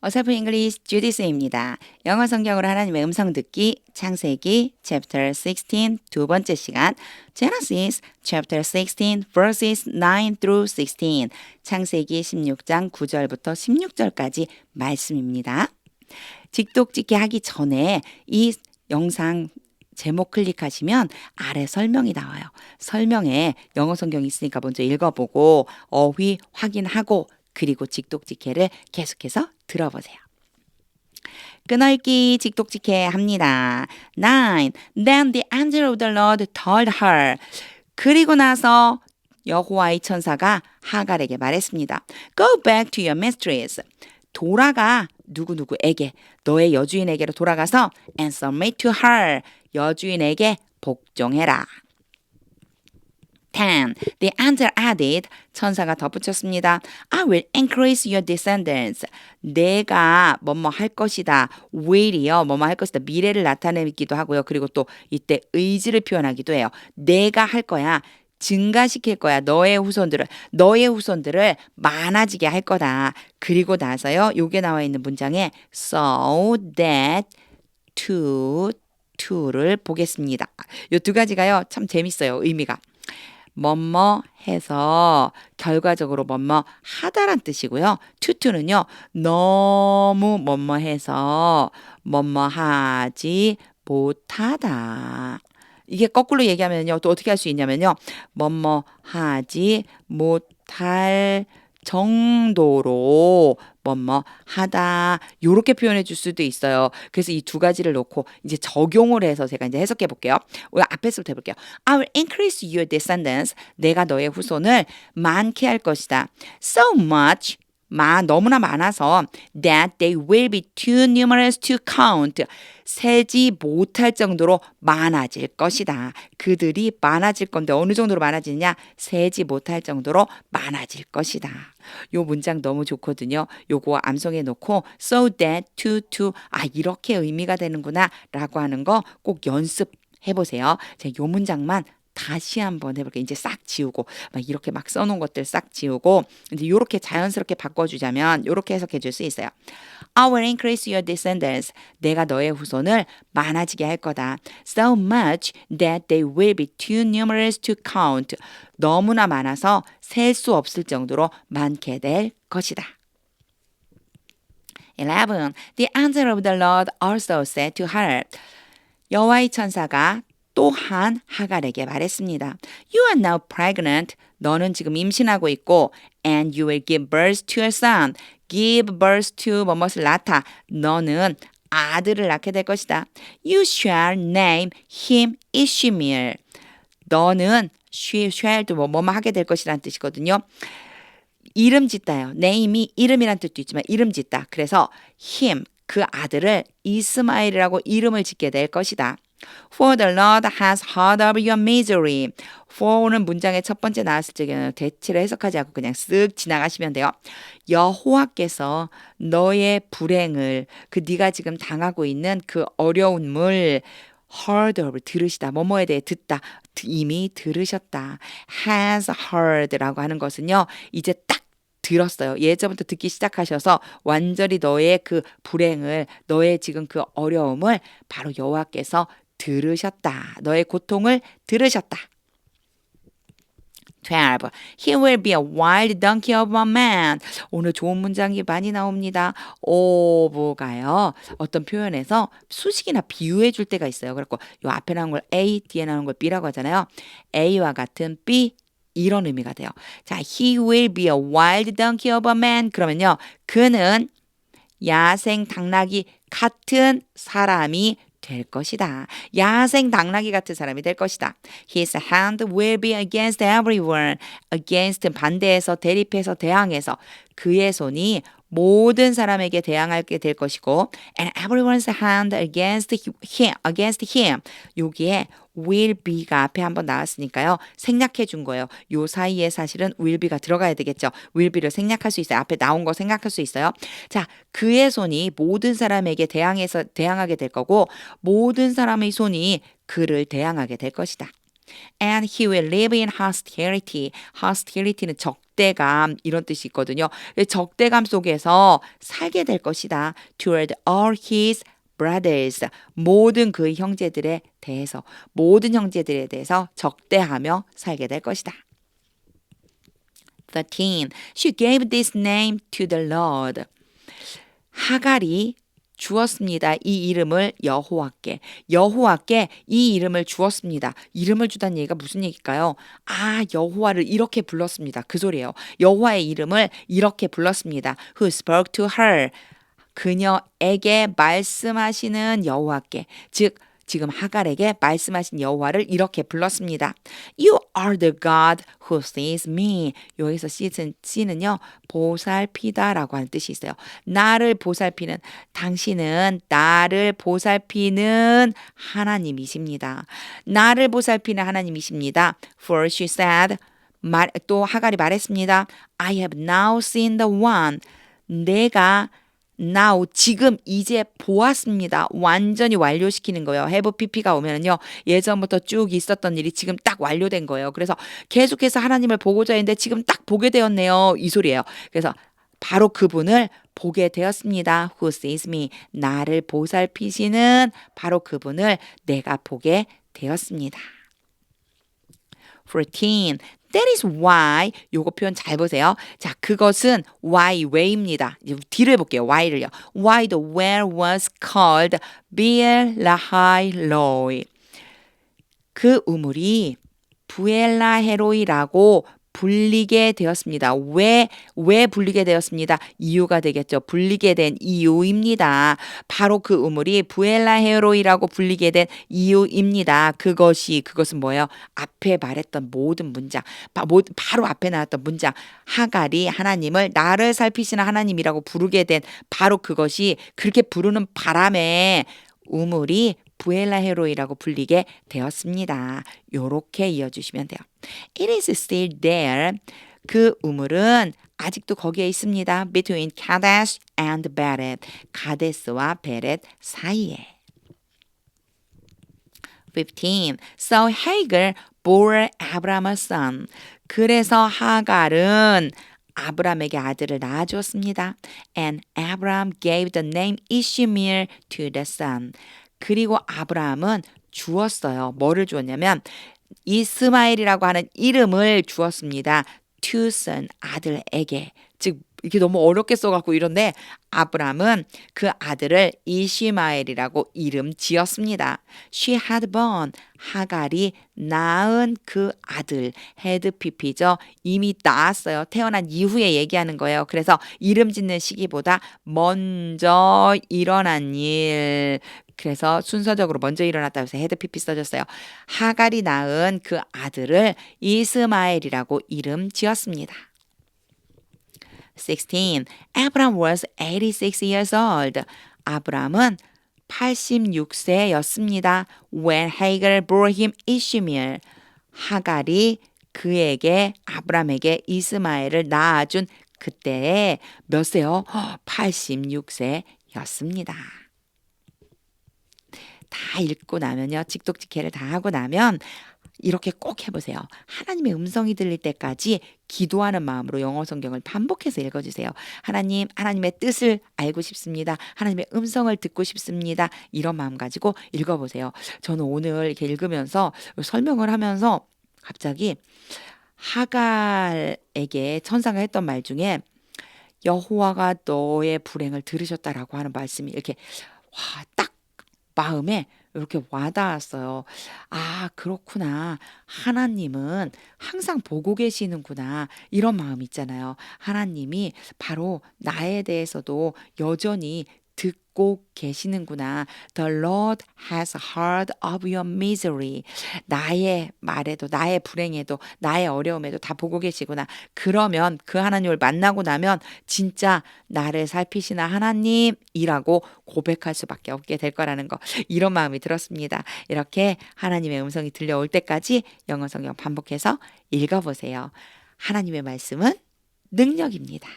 어설픈 잉글리시 주디스입니다. 영어 성경으로 하나님의 음성 듣기 창세기 chapter 16 두 번째 시간 Genesis chapter 16 verses 9 through 16 창세기 16장 9절부터 16절까지 말씀입니다. 직독직해 하기 전에 이 영상 제목 클릭하시면 아래 설명이 나와요. 설명에 영어 성경이 있으니까 먼저 읽어보고 어휘 확인하고 그리고 직독직해를 계속해서 들어보세요. 끊어읽기 직독직해 합니다. 9. Then the angel of the Lord told her. 그리고 나서 여호와의 천사가 하갈에게 말했습니다. Go back to your mistress. 돌아가 누구누구에게 너의 여주인에게로 돌아가서 and submit to her. 여주인에게 복종해라. 10. The angel added, 천사가 덧붙였습니다. I will increase your descendants. 내가 뭐뭐 할 것이다. will이요. 뭐뭐 할 것이다. 미래를 나타내기도 하고요. 그리고 또 이때 의지를 표현하기도 해요. 내가 할 거야. 증가시킬 거야. 너의 후손들을 많아지게 할 거다. 그리고 나서요. 요게 나와 있는 문장에 so that to를 보겠습니다. 요 두 가지가요. 참 재밌어요. 의미가. 뭐뭐 해서 결과적으로 뭐뭐 하다란 뜻이고요. 투투는요. 너무 뭐뭐 해서 뭐뭐 하지 못하다. 이게 거꾸로 얘기하면요. 또 어떻게 할 수 있냐면요. 뭐뭐 하지 못할 정도로 뭐뭐 하다 요렇게 표현해 줄 수도 있어요. 그래서 이 두 가지를 놓고 이제 적용을 해서 제가 이제 해석해 볼게요. 오늘 앞에서부터 해볼게요. I will increase your descendants. 내가 너의 후손을 많게 할 것이다. So much. 너무나 많아서 that they will be too numerous to count. 세지 못할 정도로 많아질 것이다. 그들이 많아질 건데 어느 정도로 많아지느냐? 세지 못할 정도로 많아질 것이다. 요 문장 너무 좋거든요. 요거 암송해 놓고 so that to 이렇게 의미가 되는구나 라고 하는 거 꼭 연습해 보세요. 제가 요 문장만 다시 한번 해볼게요. 이제 싹 지우고 막 이렇게 막 써놓은 것들 싹 지우고 이제 이렇게 자연스럽게 바꿔주자면 이렇게 해석해 줄 수 있어요. I will increase your descendants. 내가 너의 후손을 많아지게 할 거다. So much that they will be too numerous to count. 너무나 많아서 셀 수 없을 정도로 많게 될 것이다. 11. The angel of the Lord also said to her. 여호와의 천사가 또한 하갈에게 말했습니다. You are now pregnant. 너는 지금 임신하고 있고 and you will give birth to a son. give birth to 뭐뭇을 낳다. 너는 아들을 낳게 될 것이다. You shall name him Ishmael. 너는 shall도 뭐뭐 하게 될 것이라는 뜻이거든요. 이름 짓다요. name이 이름이란 뜻도 있지만 이름 짓다. 그래서 him 그 아들을 이스마엘이라고 이름을 짓게 될 것이다. For the Lord has heard of your misery. for는 문장의 첫 번째 나왔을 적에는 대치를 해석하지 않고 그냥 쓱 지나가시면 돼요. 여호와께서 너의 불행을 네가 지금 당하고 있는 그 어려움을 heard of 들으시다. 뭐뭐에 대해 듣다. 이미 들으셨다. has heard라고 하는 것은요. 이제 딱 들었어요. 예전부터 듣기 시작하셔서 완전히 너의 그 불행을 너의 지금 그 어려움을 바로 여호와께서 들으셨다. 너의 고통을 들으셨다. 12. He will be a wild donkey of a man. 오늘 좋은 문장이 많이 나옵니다. 뭐가요? 어떤 표현에서 수식이나 비유해 줄 때가 있어요. 그래서 요 앞에 나온 걸 A, 뒤에 나온 걸 B라고 하잖아요. A와 같은 B 이런 의미가 돼요. 자, he will be a wild donkey of a man. 그러면요. 그는 야생 당나귀 같은 사람이 될 것이다. 야생 당나귀 같은 사람이 될 것이다. His hand will be against everyone. against 반대해서 대립해서 대항해서 그의 손이 모든 사람에게 대항하게 될 것이고 and everyone's hand against him. 여기에 will be가 앞에 한번 나왔으니까요. 생략해 준 거예요. 요 사이에 사실은 will be가 들어가야 되겠죠. will be를 생략할 수 있어요. 앞에 나온 거 생각할 수 있어요. 자, 그의 손이 모든 사람에게 대항하게 될 거고 모든 사람의 손이 그를 대항하게 될 것이다. And he will live in hostility. hostility는 적대감 이런 뜻이 있거든요. 적대감 속에서 살게 될 것이다. Toward all his brothers. 모든 그 형제들에 대해서 모든 형제들에 대해서 적대하며 살게 될 것이다. 13. She gave this name to the Lord. 하갈이 주었습니다. 이 이름을 여호와께. 여호와께 이 이름을 주었습니다. 이름을 주다는 얘기가 무슨 얘기일까요? 아, 여호와를 이렇게 불렀습니다. 그 소리예요. 여호와의 이름을 이렇게 불렀습니다. Who spoke to her. 그녀에게 말씀하시는 여호와께. 즉 지금 하갈에게 말씀하신 여호와를 이렇게 불렀습니다. You are the God who sees me. 여기서 C는요. 보살피다라고 하는 뜻이 있어요. 나를 보살피는 당신은 나를 보살피는 하나님이십니다. 나를 보살피는 하나님이십니다. For she said 또 하갈이 말했습니다. I have now seen the one. 내가 now 지금 이제 보았습니다. 완전히 완료시키는 거예요. have pp가 오면은요. 예전부터 쭉 있었던 일이 지금 딱 완료된 거예요. 그래서 계속해서 하나님을 보고자 했는데 지금 딱 보게 되었네요. 이 소리예요. 그래서 바로 그분을 보게 되었습니다. Who sees me. 나를 보살피시는 바로 그분을 내가 보게 되었습니다. 14. That is why 요거 표현 잘 보세요. 자, 그것은 why 왜입니다. 이제 뒤를 볼게요. why를요. Why the well was called Beer Lahai Roi. 그 우물이 부엘라헤로이라고 불리게 되었습니다. 왜 불리게 되었습니다? 이유가 되겠죠. 불리게 된 이유입니다. 바로 그 우물이 부엘라헤로이라고 불리게 된 이유입니다. 그것은 뭐예요? 앞에 말했던 모든 문장, 바로 앞에 나왔던 문장, 하갈이 하나님을 나를 살피시는 하나님이라고 부르게 된 바로 그것이 그렇게 부르는 바람에 우물이 부엘라헤로이라고 불리게 되었습니다. 요렇게 이어주시면 돼요. It is still there. 그 우물은 아직도 거기에 있습니다. Between Kadesh and Beret. 가데스와 베렛 사이에. 15. So Hagar bore Abraham a son. 그래서 하갈은 아브람에게 아들을 낳아주었습니다. And Abraham gave the name Ishmael to the son. 그리고 아브라함은 주었어요. 뭐를 주었냐면 이스마엘이라고 하는 이름을 주었습니다. to son, 아들에게. 즉 이게 너무 어렵게 써갖고 이런데 아브라함은 그 아들을 이시마엘이라고 이름 지었습니다. She had born, 하갈이 낳은 그 아들, had pp죠. 이미 낳았어요. 태어난 이후에 얘기하는 거예요. 그래서 이름 짓는 시기보다 먼저 일어난 일. 그래서 순서적으로 먼저 일어났다고 해서 헤드 pp 써줬어요. 하갈이 낳은 그 아들을 이스마엘이라고 이름 지었습니다. 16. Abraham was 86 years old. 아브람은 86세였습니다. When Hagar bore him Ishmael. 하갈이 그에게 아브람에게 이스마엘을 낳아준 그때에 몇 세요? 86세였습니다. 다 읽고 나면요. 직독직해를 다 하고 나면 이렇게 꼭 해보세요. 하나님의 음성이 들릴 때까지 기도하는 마음으로 영어 성경을 반복해서 읽어주세요. 하나님, 하나님의 뜻을 알고 싶습니다. 하나님의 음성을 듣고 싶습니다. 이런 마음 가지고 읽어보세요. 저는 오늘 이렇게 읽으면서 설명을 하면서 갑자기 하갈에게 천사가 했던 말 중에 여호와가 너의 불행을 들으셨다라고 하는 말씀이 이렇게 딱 마음에 이렇게 와닿았어요. 아, 그렇구나. 하나님은 항상 보고 계시는구나. 이런 마음 있잖아요. 하나님이 바로 나에 대해서도 여전히 듣고 계시는구나. The Lord has heard of your misery. 나의 말에도, 나의 불행에도, 나의 어려움에도 다 보고 계시구나. 그러면 그 하나님을 만나고 나면 진짜 나를 살피시는 하나님이라고 고백할 수밖에 없게 될 거라는 거. 이런 마음이 들었습니다. 이렇게 하나님의 음성이 들려올 때까지 영어 성경 반복해서 읽어보세요. 하나님의 말씀은 능력입니다.